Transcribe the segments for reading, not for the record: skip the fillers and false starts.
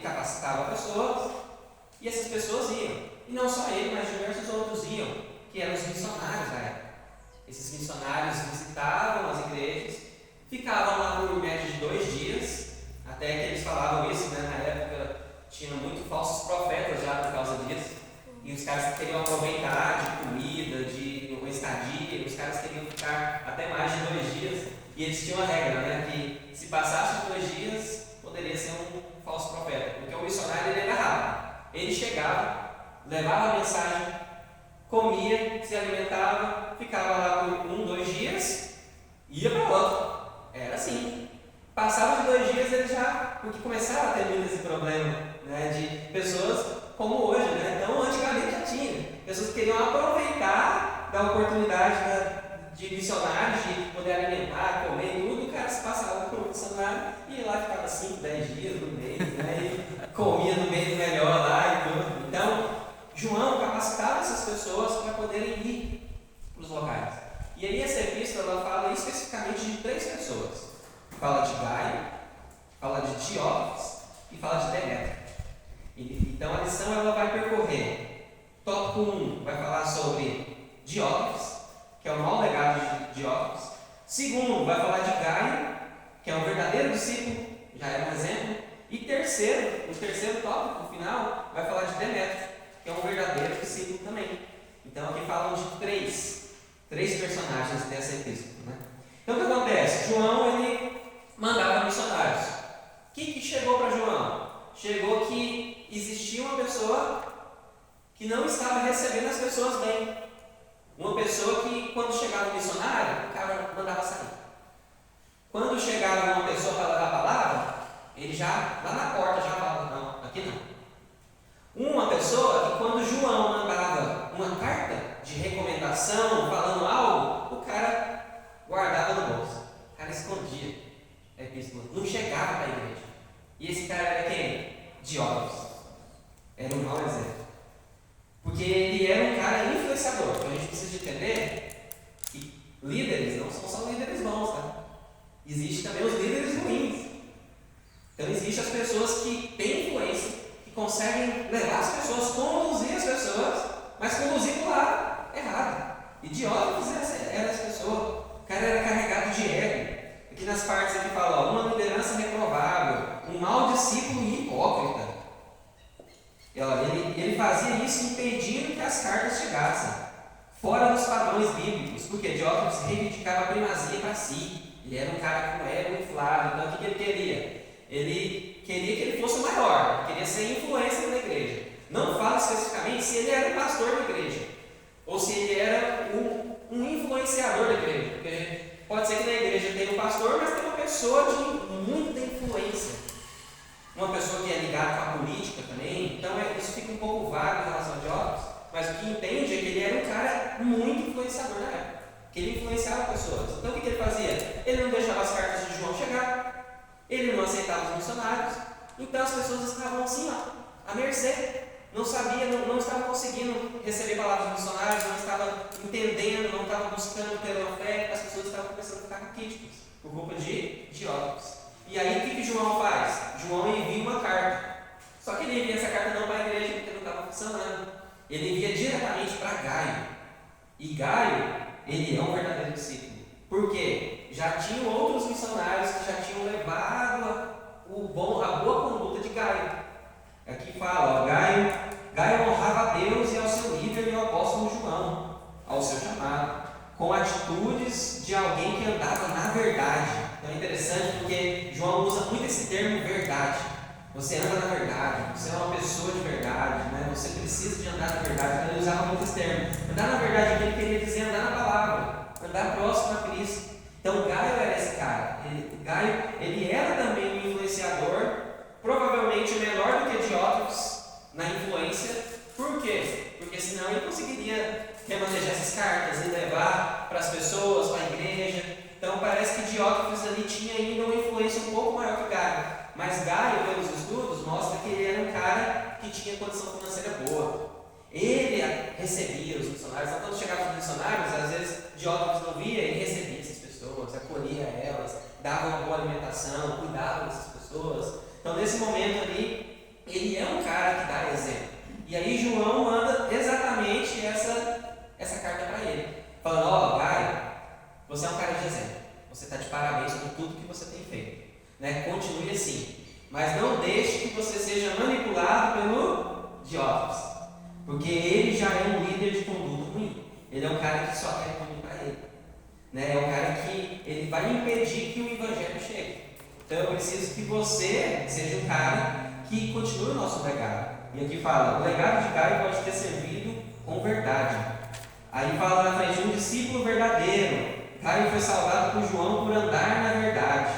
capacitava pessoas e essas pessoas iam. E não só ele, mas diversos outros iam, que eram os missionários da época. Esses missionários visitavam as igrejas, ficavam lá por média de 2 dias, até que eles falavam isso, né? Na época tinha muito falsos profetas já por causa disso, e os caras queriam aproveitar de comida, de uma estadia, os caras queriam ficar até mais de 2 dias, e eles tinham a regra, né? Que se passasse 2 dias, poderia ser um falso profeta, porque o missionário ele era rápido. Ele chegava, levava a mensagem, comia, se alimentava, ficava lá por 1, 2 dias, ia para outro. Era assim. Passava de 2 dias ele já, porque começava a ter muito esse problema, né, de pessoas como hoje, né? Então antigamente já tinha. Pessoas que queriam aproveitar da oportunidade de missionários, de poder alimentar, comer tudo, o cara se passava por um missionário e lá ficava 5, 10 dias no mês, né? E comia no meio do melhor lá e tudo. Então, João capacitava essas pessoas para poderem ir para os locais. E aí essa epístola ela fala especificamente de 3 pessoas. Fala de Gaio, fala de Diótrefes e fala de Demétrio. Então a lição ela vai percorrer. Tópico 1 vai falar sobre Diótrefes, que é o mau legado de Diótrefes. Segundo, vai falar de Gaio, que é um verdadeiro discípulo, já é um exemplo. E terceiro, o terceiro tópico, no final, vai falar de Demétrio, que é um verdadeiro discípulo também. Então aqui falam de três personagens dessa epístola, né? Então o que acontece? João ele mandava missionários. O que chegou para João? Chegou que existia uma pessoa que não estava recebendo as pessoas bem. Uma pessoa que, quando chegava um missionário, o cara mandava sair. Quando chegava uma pessoa para levar a palavra, ele já, lá na porta, já falava: não, aqui não. Uma pessoa que, quando João mandava uma carta de recomendação, falando algo, o cara guardava no bolso. O cara escondia a epístola, não chegava para a igreja. E esse cara era quem? Diótrefes. Era um mau exemplo. Porque ele era um cara influenciador. Então a gente precisa entender que líderes não são só líderes bons, tá? Existem também os líderes ruins. Então existem as pessoas que têm influência, que conseguem levar as pessoas, conduzir as pessoas, mas conduzir para o lado errado. E Diótrefes era essa pessoa. O cara era carregado de ego. Aqui nas partes aqui fala, ó, uma liderança reprovável, um mau discípulo e hipócrita. Ele fazia isso impedindo que as cartas chegassem, fora dos padrões bíblicos, porque Diótrefes reivindicava a primazia para si. Ele era um cara com ego inflado. Então o que ele queria? Ele queria que ele fosse o maior, queria ser influência na igreja. Não fala especificamente se ele era o pastor da igreja, ou se ele era um influenciador da igreja, porque pode ser que na igreja tenha um pastor, mas tem uma pessoa de muita influência. Uma pessoa que é ligada com a política também. Então isso fica um pouco vago em relação a Diótrefes, mas o que entende é que ele era um cara muito influenciador na época, que ele influenciava pessoas. Então o que ele fazia? Ele não deixava as cartas de João chegar, ele não aceitava os missionários, então as pessoas estavam assim, ó, à mercê. Não sabia, não estava conseguindo receber palavras dos missionários, não estava entendendo, não estava buscando ter uma fé, as pessoas estavam começando a ficar raquíticas por culpa de Diótrefes. E aí o que João faz? João envia uma carta. Só que ele envia essa carta não para a igreja, porque não estava funcionando. Ele envia diretamente para Gaio. E Gaio, ele é um verdadeiro discípulo. Por quê? Já tinham outros missionários que já tinham levado a boa conduta de Gaio. Aqui fala, ó, Gaio honrava a Deus e ao seu líder e ao apóstolo João, ao seu chamado, com atitudes de alguém que andava na verdade. Então é interessante porque João usa muito esse termo verdade. Você anda na verdade, você é uma pessoa de verdade, né? Você precisa de andar na verdade. Então ele usava muito esse termo. Andar na verdade aqui ele queria dizer andar na palavra, andar próximo a Cristo. Então Gaio era esse cara. Gaio ele era também um influenciador, provavelmente menor do que Diótrefes na influência. Por quê? Porque senão ele conseguiria remanejar essas cartas e levar para as pessoas, para a igreja. Então parece que Diótrefes ali tinha ainda uma influência um pouco maior que Gaio. Mas Gaio, pelos estudos, mostra que ele era um cara que tinha condição financeira boa. Ele recebia os missionários. Então quando chegavam os missionários, às vezes Diótrefes não via, ele recebia essas pessoas, acolhia elas, dava uma boa alimentação, cuidava dessas pessoas. Então nesse momento ali, continue assim. Mas não deixe que você seja manipulado pelo Diótrefes, porque ele já é um líder de conduta ruim. Ele é um cara que só quer tudo para ele. Né? É um cara que ele vai impedir que o evangelho chegue. Então eu preciso que você seja um cara que continue o nosso legado. E aqui fala, o legado de Gaio pode ter servido com verdade. Aí fala na frente, um discípulo verdadeiro. Gaio foi salvado por João por andar na verdade.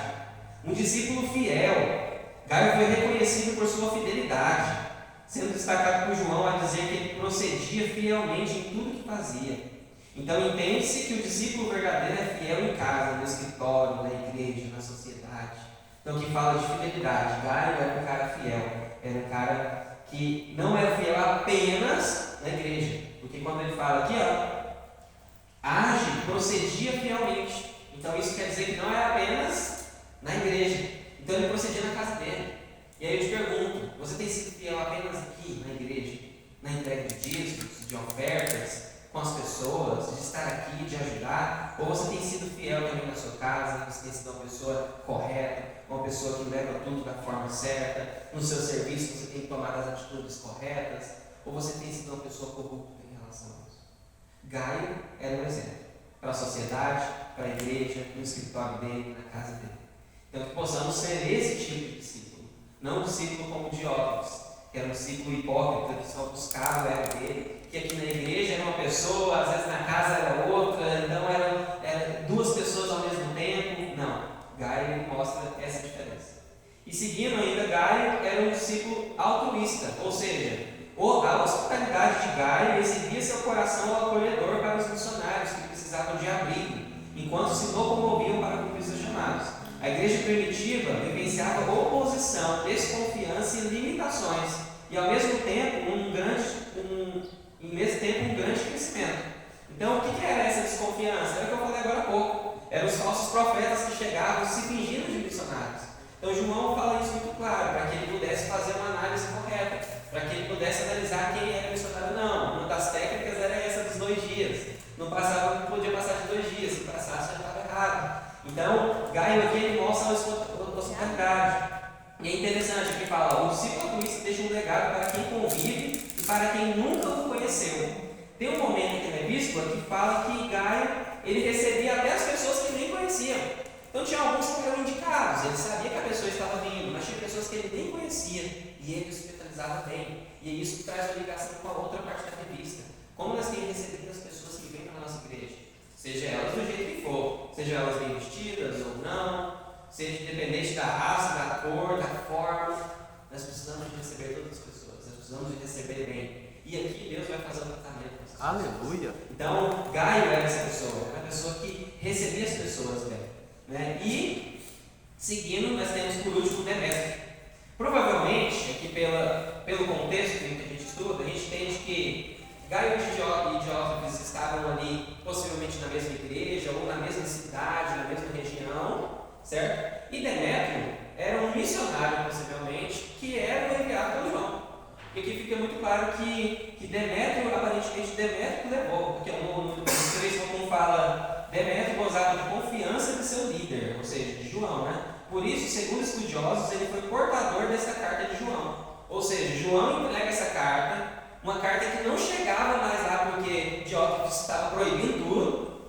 Um discípulo fiel. Gaio foi reconhecido por sua fidelidade, sendo destacado por João a dizer que ele procedia fielmente em tudo que fazia. Então entende-se que o discípulo verdadeiro é fiel em casa, no escritório, na igreja, na sociedade. Então que fala de fidelidade. Gaio era um cara fiel, era um cara que não era fiel apenas na igreja, porque quando ele fala aqui, age, procedia fielmente. Então isso quer dizer que não é apenas na igreja. Então ele procedia na casa dele. E aí eu te pergunto, você tem sido fiel apenas aqui na igreja? Na entrega de dízimos, de ofertas, com as pessoas, de estar aqui, de ajudar? Ou você tem sido fiel também na sua casa? Você tem sido uma pessoa correta, uma pessoa que leva tudo da forma certa? No seu serviço você tem tomado as atitudes corretas? Ou você tem sido uma pessoa corrupta em relação a isso? Gaio era um exemplo para a sociedade, para a igreja, no escritório dele, na casa dele. Então que possamos ser esse tipo de discípulo, não um discípulo como Diótrefes, que era um discípulo hipócrita, que só buscava o ego dele, que aqui na igreja era uma pessoa, às vezes na casa era outra, então eram duas pessoas ao mesmo tempo. Não, Gaio mostra essa diferença. E seguindo ainda, Gaio era um discípulo altruísta, ou seja, a hospitalidade de Gaio exibia seu coração acolhedor para os missionários que precisavam de abrigo, enquanto se locomoviam para cumprir seus chamados. A igreja primitiva vivenciava oposição, desconfiança e limitações, e ao mesmo tempo um grande crescimento. Então o que era essa desconfiança? Era o que eu falei agora há pouco. Eram os falsos profetas que chegavam se fingindo de missionários. Então João fala isso muito claro, para que ele pudesse fazer uma análise correta, para que ele pudesse analisar quem era missionário. Não, uma das técnicas era essa dos 2 dias. Não podia passar de 2 dias, se passasse já estava errado. Então, Gaio aqui ele mostra a hospitalidade. E é interessante que fala, o discípulo altruísta deixa um legado para quem convive e para quem nunca o conheceu. Tem um momento aqui na epístola que fala que Gaio ele recebia até as pessoas que nem conheciam. Então tinha alguns que eram indicados, ele sabia que a pessoa estava vindo, mas tinha pessoas que ele nem conhecia e ele hospitalizava bem. E isso traz uma ligação com a outra parte da revista. Como nós temos recebido as pessoas que vêm para a nossa igreja? Seja elas do jeito que for, seja elas bem vestidas ou não, seja independente da raça, da cor, da forma, nós precisamos de receber todas as pessoas, nós precisamos de receber bem. E aqui Deus vai fazer um tratamento com essas pessoas. Aleluia! Então, Gaio era essa pessoa, era uma pessoa que recebia as pessoas bem. Né? E, seguindo, nós temos por último Demétrio. Provavelmente, aqui pelo contexto que a gente estuda, a gente entende que Gaio e Diótrefes estavam ali, possivelmente na mesma igreja, ou na mesma cidade, na mesma região, certo? E Demétrio era um missionário, possivelmente, que era o enviado por João. E aqui fica muito claro que Demétrio, aparentemente, Demétrio levou, porque no 3 como fala, Demétrio gozava de confiança de seu líder, ou seja, de João, né? Por isso, segundo estudiosos, ele foi portador dessa carta de João. Ou seja, João entrega essa carta, uma carta que não chegava mais lá porque Diótrefes estava proibindo tudo,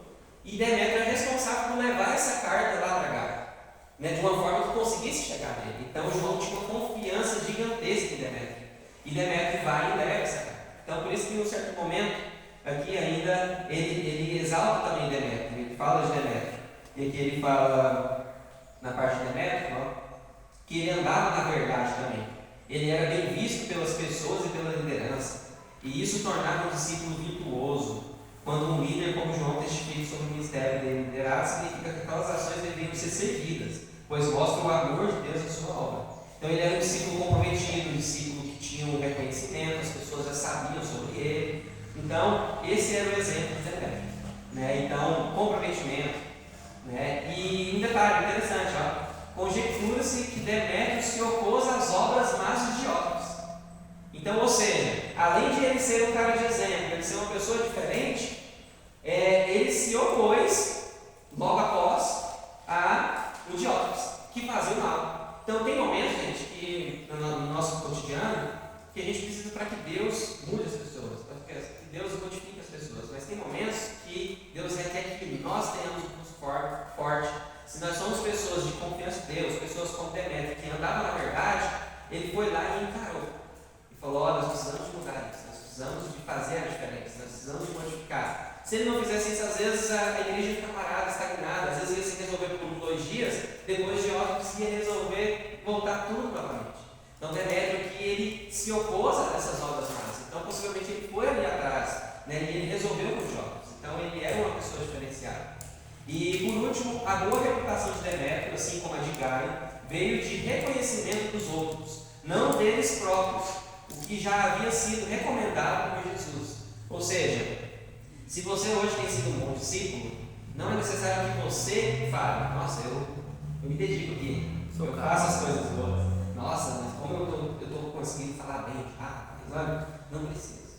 e Demétrio é responsável por levar essa carta lá para Gaio, né, de uma forma que conseguisse chegar nele. Então João tinha uma confiança gigantesca em Demétrio, e Demétrio vai e leva essa carta. Então por isso que em um certo momento, aqui ainda, ele exalta também Demétrio, ele fala de Demétrio, e aqui ele fala, na parte de Demétrio, que ele andava na verdade também. Ele era bem visto pelas pessoas e pela liderança, e isso tornava um discípulo virtuoso. Quando um líder como João testifica sobre o ministério dele liderado, significa que aquelas ações deveriam ser seguidas, pois mostram o amor de Deus em sua obra. Então ele era um discípulo comprometido, um discípulo que tinha um reconhecimento, as pessoas já sabiam sobre ele. Então esse era o exemplo de Demétrio, né? Então, comprometimento, né? E um detalhe interessante, conjectura-se que Demétrio se opôs às obras más de Diótrefes. Então, ou seja, além de ele ser um cara de exemplo, ele ser uma pessoa diferente, ele se opôs logo após o Diótrefes, que fazia o mal. Então tem momentos, gente, que no nosso cotidiano, que a gente precisa para que Deus mude as pessoas, para que Deus modifique as pessoas. Mas tem momentos que Deus requer que nós tenhamos um pulso forte. Se nós somos pessoas de confiança em Deus, pessoas como Demétrio, que andavam na verdade, ele foi lá e encarou. E falou, nós precisamos de mudar isso, nós precisamos de fazer a diferença, nós precisamos de modificar. Se ele não fizesse isso, às vezes a igreja fica parada, estagnada, às vezes ele se resolver por 2 dias, depois de horas conseguia resolver voltar tudo novamente. Então Demétrio que ele se opôs a essas obras más, então possivelmente ele foi ali atrás, né, e ele resolveu com os jovens, então ele era uma pessoa diferenciada. E por último, a boa reputação de Demétrio, assim como a de Gaio, veio de reconhecimento dos outros, não deles próprios, o que já havia sido recomendado por Jesus. Ou seja, se você hoje tem sido um bom discípulo, não é necessário que você fale, nossa, eu me dedico aqui, eu faço as coisas boas, nossa, mas como eu estou conseguindo falar bem, olha, não precisa.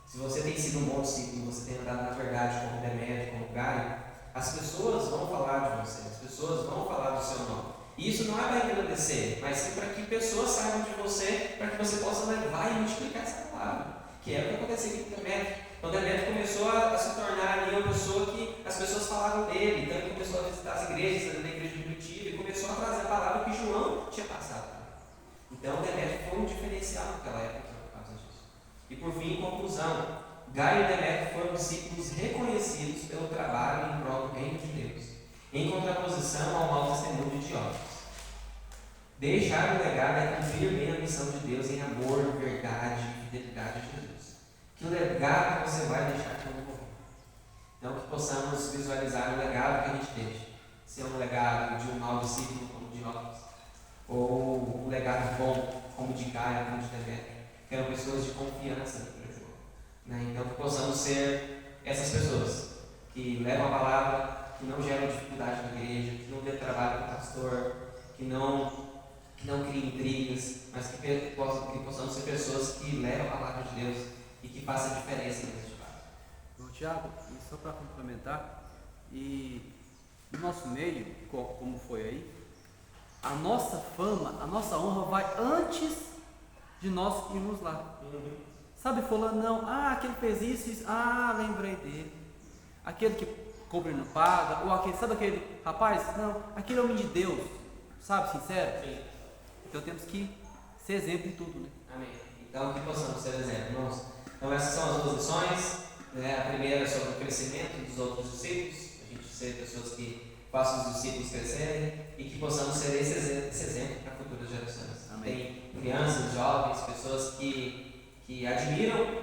Se você tem sido um bom discípulo, você tem andado na verdade como Demétrio, como Gaio, as pessoas vão falar de você, as pessoas vão falar do seu nome. E isso não é para engrandecer, mas sim para que pessoas saibam de você, para que você possa levar e multiplicar essa palavra, que é o que aconteceu aqui com Demétrio. Então Demétrio começou a se tornar ali uma pessoa que as pessoas falavam dele, então ele começou a visitar as igrejas, da igreja de Curitiba, e começou a trazer a palavra que João tinha passado. Então Demétrio foi um diferencial naquela época por causa disso. E por fim, em conclusão, Gaio e Demétrio foram discípulos reconhecidos pelo trabalho em prol do reino de Deus, em contraposição ao mau testemunho de Diótrefes. Deixar o legado é cumprir bem a missão de Deus em amor, verdade e fidelidade a Jesus. Que legado você vai deixar quando morrer? Então que possamos visualizar o legado que a gente deixa. Se é um legado de um mau discípulo como Diótrefes, ou um legado bom como de Gaio, como de Demétrio, que eram pessoas de confiança para João. Então que possamos ser essas pessoas que levam a palavra, que não geram dificuldade na igreja, que não dê trabalho para o pastor, que não criem intrigas, mas que possamos ser pessoas que levam a palavra de Deus e que façam a diferença nesse fato. Bom, Tiago, e só para complementar, e no nosso meio, como foi aí, a nossa fama, a nossa honra vai antes de nós irmos lá. Sabe, fulano, não, aquele fez isso, lembrei dele. Aquele que cobra e não paga, ou aquele, sabe aquele rapaz? Não, aquele homem de Deus, sabe, sincero? Sim. Então temos que ser exemplo em tudo, né? Amém. Então que possamos ser exemplo, irmãos. Então essas são as 2 lições, né? A primeira é sobre o crescimento dos outros discípulos, a gente ser pessoas que façam os discípulos crescerem e que possamos ser esse exemplo para futuras gerações. Amém. Tem crianças, jovens, pessoas que admiram,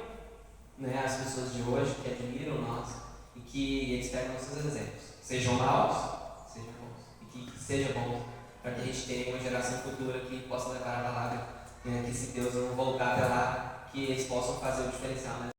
né, as pessoas de hoje, que admiram nós e que eles pegam nossos exemplos. Sejam maus, sejam bons. E que seja bom para que a gente tenha uma geração futura que possa levar a palavra, né, que se Deus não voltar até lá, que eles possam fazer o diferencial, né?